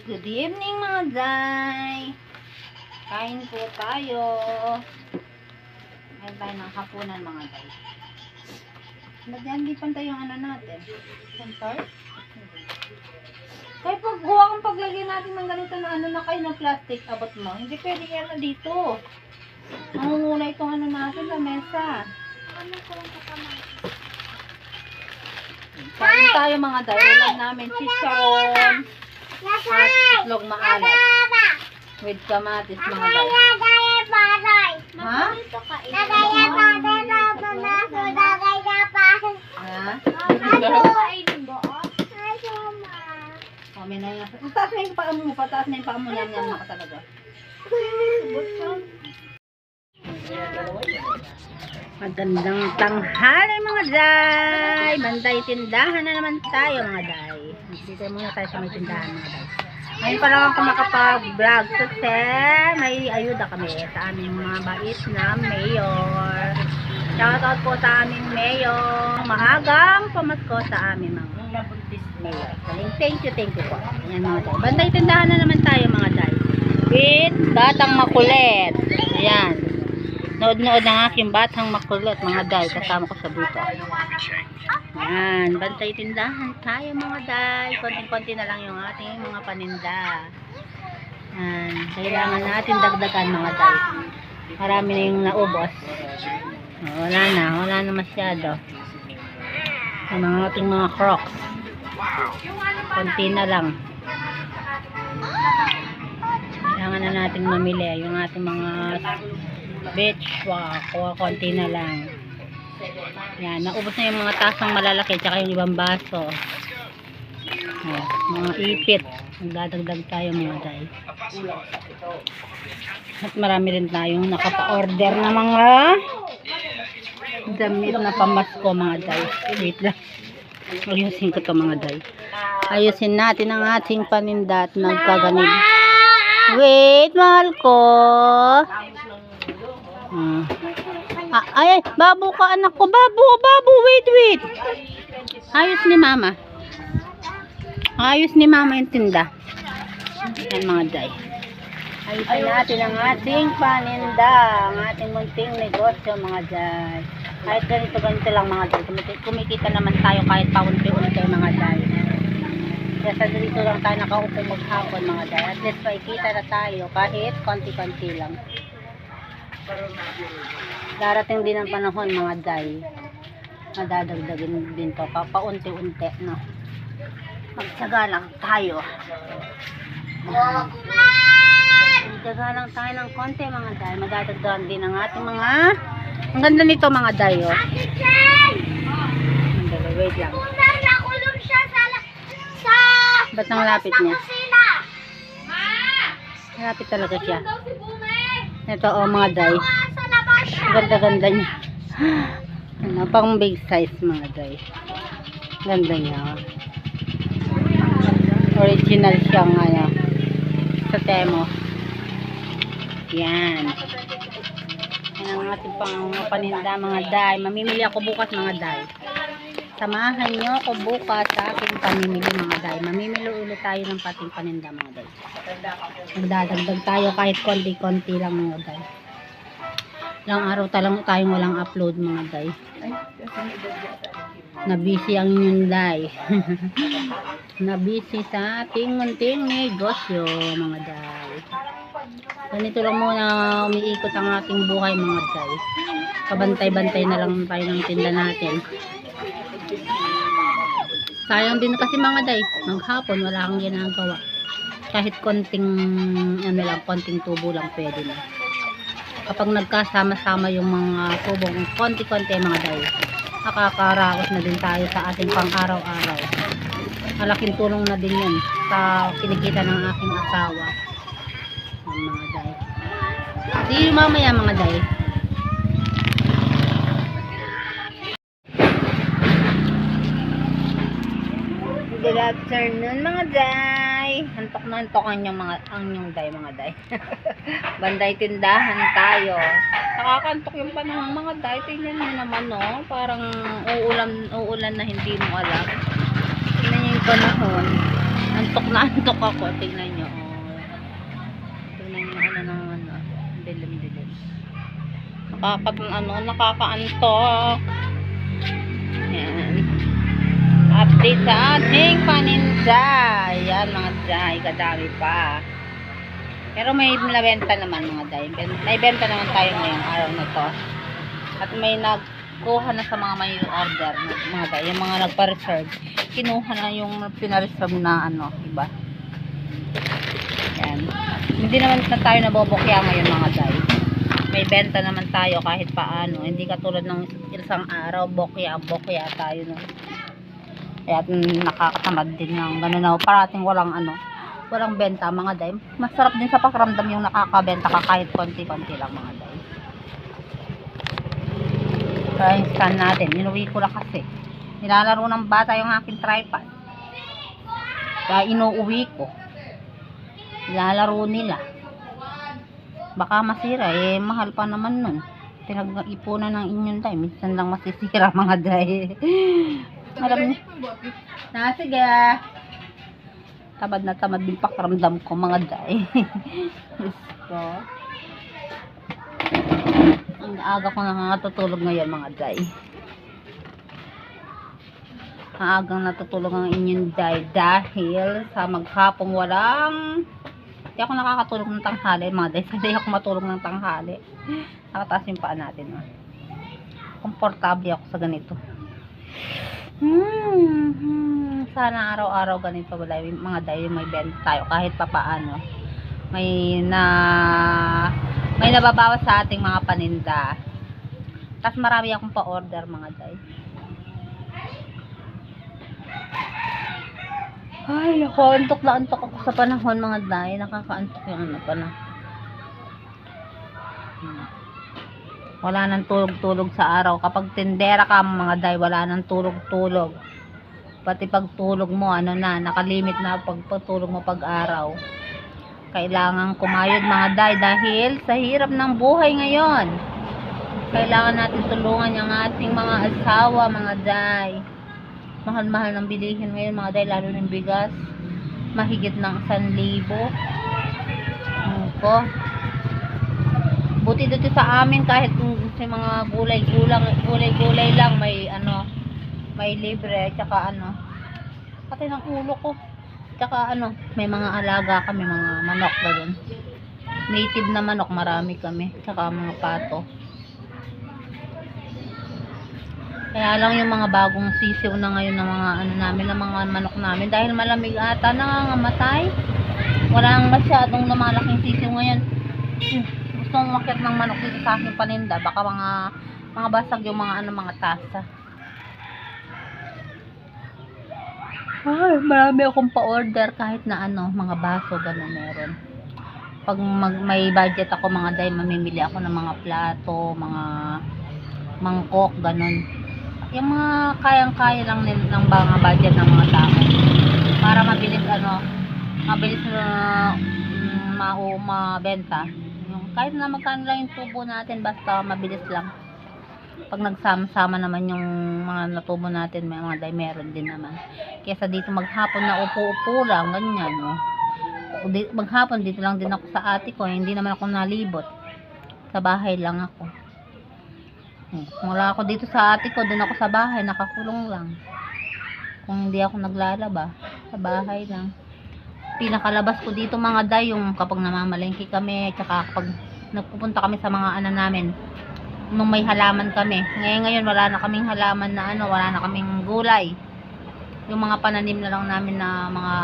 Good evening mga day. Kain po tayo. Kain tayo ng hapunan mga day. Nagyandipan tayo yung ano natin. Center? Kaya pag huwag ang paglagay natin ng ganito na ano na kayo ng plastic, abot mo. Hindi pwede yan na dito. Mangunguna itong ano natin sa mesa. Kain tayo mga day. Ulam namin chicharon. At itlog maalat. With kamatis mga day. Ha? Kami na yan. Pataas na yung paa mo. Pataas na yung paa mo. Yan na ka talaga. Magandang tanghali mga day. Banday tindahan na naman tayo mga day. Dito muna tayo sa may tindahan mga day. Ngayon pa lang ako makapag-vlog kasi may ayuda kami sa aming mga bait na mayor. Shoutout po sa aming mayor. Maagang pamasko sa aming mga buntis mayor. Thank you po. Ayan mga day. Banday tindahan na naman tayo mga day. With batang makulit. Ayan. Nood-nood ng aking batang makulit mga day. Kasama ko sa buto. Ayan. Bantay tindahan tayo mga day. Konting-konti na lang yung ating mga paninda. Ayan. Kailangan natin dagdagan mga day. Marami na yung naubos. Wala na masyado. Yung mga ating mga crocs. Konti na lang. Kailangan na natin mamili yung ating mga beach walk. Konti na lang. Yan, naubos na yung mga tasang malalaki tsaka yung ibang baso. Ayan, mga ipit. Nagdadagdag tayo mga day. At marami rin tayong nakapa-order na mga damit na pamasko mga day. Wait lang. Ayusin ko to mga day. Ayusin natin ang ating paninda at nagkaganib. Wait, mahal ko. Ay, babu ka anak ko. Babu, wait. Ayos ni mama. Ayos ni mama yung tinda. Yan mga day. Ayusin natin ang ating paninda. Ang ating munting negosyo mga day. Kahit ganito lang mga day. Kumikita naman tayo kahit paunti-unti mga day. Kaya sa dito lang tayo nakaupo maghapon mga day. At least makikita na tayo kahit konti-konti lang. Darating din ang panahon mga day. Madadagdagin din to. Paunti-unti no. Magtsaga lang tayo. Magtsaga lang tayo ng konti mga day. Madadagdagan din ang ating mga ang ganda nito mga day oh. Wait lang. Ba't ang lapit niya? Lapit talaga siya. Ito oh mga day. Ganda-ganda niya. Ano, pang big size mga day. Ganda niya. Original siyang ano, sa Temo. Yan. Yan ang ating pang paninda mga day. Mamimili ako bukas mga day. Samahan nyo ako bukas sa aking pamimili mga day. Mamimili ulit tayo ng pating paninda mga day. Magdadagdag tayo kahit konti-konti lang mga day. Ilang araw tayong walang upload mga day. Na-busy ang inyong day. Na-busy sa ating munting negosyo mga day. Ganito lang muna umiikot ang ating buhay mga day. Kabantay-bantay na lang tayo ng tinda natin. Sayang din kasi mga day. Maghapon wala kang ginagawa. Kahit konting ano lang, konting tubo lang pwede na. Kapag nagkasama-sama yung mga tubong konti-konti mga day, nakakaraos na din tayo sa ating pang-araw-araw. Malaking tulong na din yun sa kinikita ng aking asawa. Mga day. See you mamaya mga day. Good afternoon mga day. Hantok na hantok ang inyong day mga day. Banday tindahan tayo. Nakakantok yung panahon mga day. Tingnan nyo naman no. Parang uulan na hindi mo alam. Tingnan nyo yung panahon. Ang na antok ako. Tingnan nyo. Oh. Tingnan nyo ano. Dilim-dilim. Nakakaantok. Yan. Update sa ating paninda. Yan mga day. Kadami pa. Pero may nabenta naman mga day. May benta naman tayo ngayong araw na to. At may nagkuha na sa mga may order mga day. Yung mga nagpa-reserve. Kinuha na yung pinareserve na iba. Yan. Hindi naman na tayo nabobokya ngayon mga day. May benta naman tayo kahit paano. Hindi katulad ng isang araw bokya tayo no. Kaya nakakatamad din yung ganun na parating walang benta mga day. Masarap din sa pakiramdam yung nakakabenta ka kahit konti-konti lang mga day. Kaya yung stand natin, inuwi ko lang kasi. Nilalaro ng bata yung aking tripod. Kaya inuuwi ko. Nilalaro nila. Baka masira, mahal pa naman nun. Pinag-ipunan ng inyong day. Minsan lang masisira mga day. Alam niyo. Sige. Tamad na tamad din pakiramdam ko mga day. So, ang aga ko nakatutulog ngayon mga day. Maagang natutulog ang inyong day dahil sa maghapong hindi ako nakakatulog ng tanghali mga day. Hindi ako matulog ng tanghali. Nakataas yung paa natin. Komportable ako sa ganito. Sana araw-araw ganito mga day may benta tayo kahit papaano. May nababawas sa ating mga paninda. Tapos marami akong pa-order mga day. Ay, antok na antok ako sa panahon mga day. Nakakaantok yung panahon. Wala nang tulog-tulog sa araw. Kapag tindera ka mga day, wala nang tulog-tulog. Pati pagtulog mo, nakalimit na pagpatulog mo pag-araw. Kailangan kumayod mga day dahil sa hirap ng buhay ngayon. Kailangan natin tulungan yung ating mga asawa mga day. Mahal-mahal ng bilihin ngayon mga day, lalo ng bigas. Mahigit ng 1,000. Buti dito sa amin kahit sa mga gulay-gulay lang may libre tsaka pati ng ulo ko. Tsaka may mga alaga kami, mga manok doon. Native na manok marami kami, tsaka mga pato. Kaya lang yung mga bagong sisiw na ngayon ng mga ng mga manok namin dahil malamig ata nangangamatay. Walang masyadong lumalaking sisiw ngayon. Gustong umakyat ng manok dito sa aking paninda, baka mga basag yung mga tasa. Ay, marami akong pa-order kahit na mga baso gano'n meron. Pag may budget ako mga day, mamimili ako ng mga plato, mga mangkok gano'n. Yung mga kayang-kaya lang ng mga budget ng mga tao para mabilis mabenta. Kahit na magkano lang yung tubo natin, basta mabilis lang. Pag nagsama-sama naman yung mga natubo natin, may mga day meron din naman. Kesa dito maghapon na upo-upo lang, ganyan. Maghapon dito lang din ako sa ate ko, hindi naman ako nalibot. Sa bahay lang ako. Mula ako dito sa ate ko, doon ako sa bahay, nakakulong lang. Kung hindi ako naglalaba, sa bahay lang. Pinakalabas ko dito mga day, yung kapag namamalengke kami, tsaka kapag nagpupunta kami sa mga namin, nung may halaman kami. Ngayon wala na kaming halaman na wala na kaming gulay. Yung mga pananim na lang namin na mga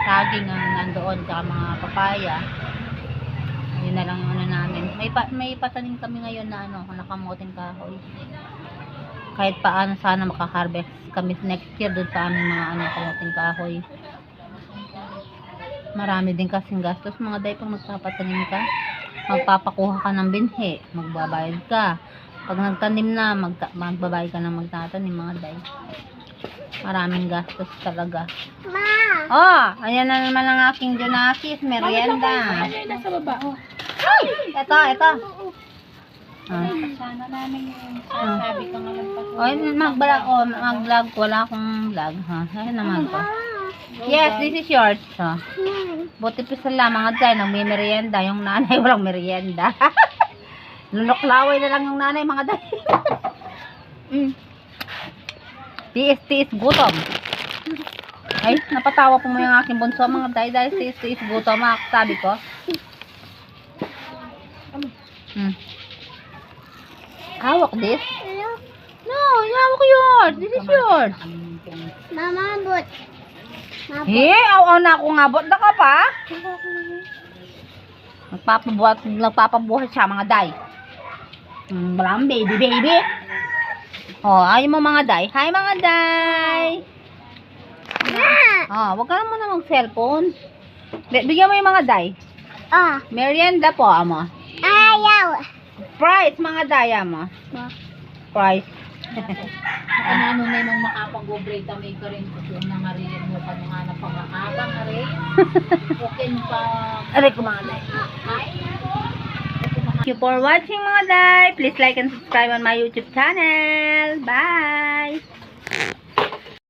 saging ang nandoon, tsaka mga papaya. Yun na lang yung namin. May patanim kami ngayon na nakamuting kahoy. Kahit paano sana makaharvest kami next year doon sa aming mga kamuting kahoy. Marami din kasing gastos mga day pag magpapatanim ka. Magpapakuha ka ng binhi, magbabayad ka. Pag nagtanim na, magbabayad ka ng magtatanim mga day. Maraming gastos talaga. Ma! Ayan na naman ang aking Jonasis, merienda. Nasa baba. Ito. Sana namin yung sabi ko nga lang mag-vlog. Wala akong vlog. Ha? Ayan naman ko. Yes, this is yours. Oh. Buti pa sila mga day, nang may merienda. Yung nanay walang merienda. Lunuklaway na lang yung nanay mga day. Tiis gutom. Ay, napatawa po mo yung aking bunso mga day. Dahil tiis gutom, sabi ko. Hawak this? No, hawak yours. This is yours. Mama, but. Aw na ako nga. Bot na ka pa? Nagpapabuhat siya mga day. Walang baby. Oh, ay mo mga day. Hi mga day. Wag ka naman na mag-cellphone. Bigyan mo yung mga day. Merienda po, amo. Ayaw. Price, mga day, amo. Price. Ano na yung makapag-operate kami ka rin kung nangarin mo ka nga na pangakabang na rin. Okay pa. Aray ko mga day. Thank you for watching mga day. Please like and subscribe on my YouTube channel. Bye!